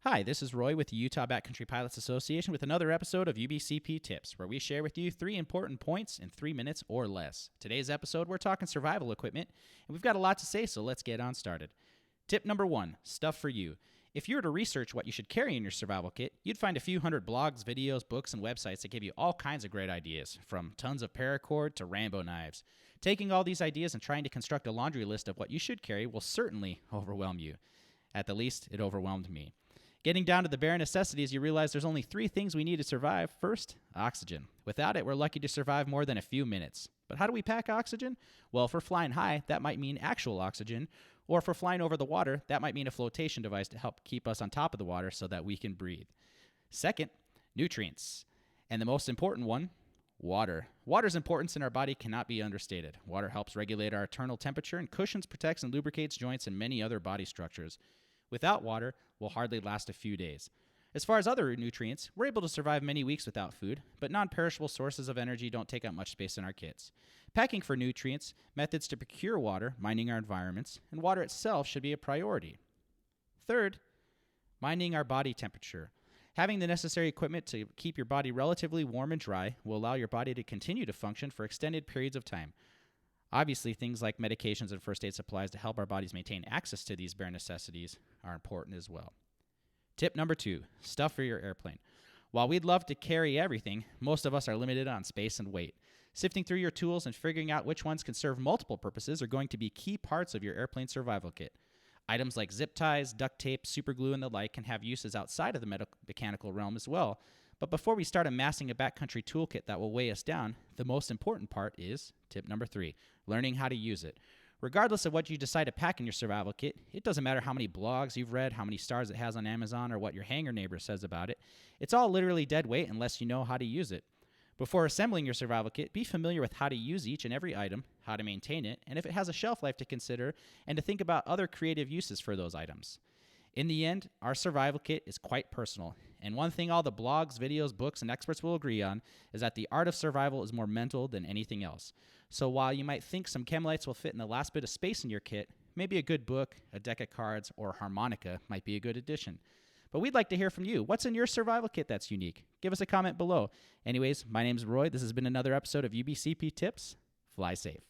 Hi, this is Roy with the Utah Backcountry Pilots Association with another episode of UBCP Tips, where we share with you 3 important points in 3 minutes or less. Today's episode, we're talking survival equipment, and we've got a lot to say, so let's get on started. Tip number 1, stuff for you. If you were to research what you should carry in your survival kit, you'd find a few hundred blogs, videos, books, and websites that give you all kinds of great ideas, from tons of paracord to Rambo knives. Taking all these ideas and trying to construct a laundry list of what you should carry will certainly overwhelm you. At the least, it overwhelmed me. Getting down to the bare necessities, you realize there's only 3 things we need to survive. First, oxygen. Without it, we're lucky to survive more than a few minutes. But how do we pack oxygen? Well, if we're flying high, that might mean actual oxygen. Or if we're flying over the water, that might mean a flotation device to help keep us on top of the water so that we can breathe. Second, nutrients. And the most important one, water. Water's importance in our body cannot be understated. Water helps regulate our internal temperature and cushions, protects, and lubricates joints and many other body structures. Without water, we'll hardly last a few days. As far as other nutrients, we're able to survive many weeks without food, but non-perishable sources of energy don't take up much space in our kits. Packing for nutrients, methods to procure water, minding our environments, and water itself should be a priority. Third, minding our body temperature. Having the necessary equipment to keep your body relatively warm and dry will allow your body to continue to function for extended periods of time. Obviously, things like medications and first aid supplies to help our bodies maintain access to these bare necessities are important as well. Tip number 2, stuff for your airplane. While we'd love to carry everything, most of us are limited on space and weight. Sifting through your tools and figuring out which ones can serve multiple purposes are going to be key parts of your airplane survival kit. Items like zip ties, duct tape, super glue, and the like can have uses outside of the mechanical realm as well. But before we start amassing a backcountry toolkit that will weigh us down, the most important part is tip number 3, learning how to use it. Regardless of what you decide to pack in your survival kit, it doesn't matter how many blogs you've read, how many stars it has on Amazon, or what your hangar neighbor says about it. It's all literally dead weight unless you know how to use it. Before assembling your survival kit, be familiar with how to use each and every item, how to maintain it, and if it has a shelf life to consider, and to think about other creative uses for those items. In the end, our survival kit is quite personal, and one thing all the blogs, videos, books, and experts will agree on is that the art of survival is more mental than anything else. So while you might think some chemlights will fit in the last bit of space in your kit, maybe a good book, a deck of cards, or a harmonica might be a good addition. But we'd like to hear from you. What's in your survival kit that's unique? Give us a comment below. Anyways, my name's Roy. This has been another episode of UBCP Tips. Fly safe.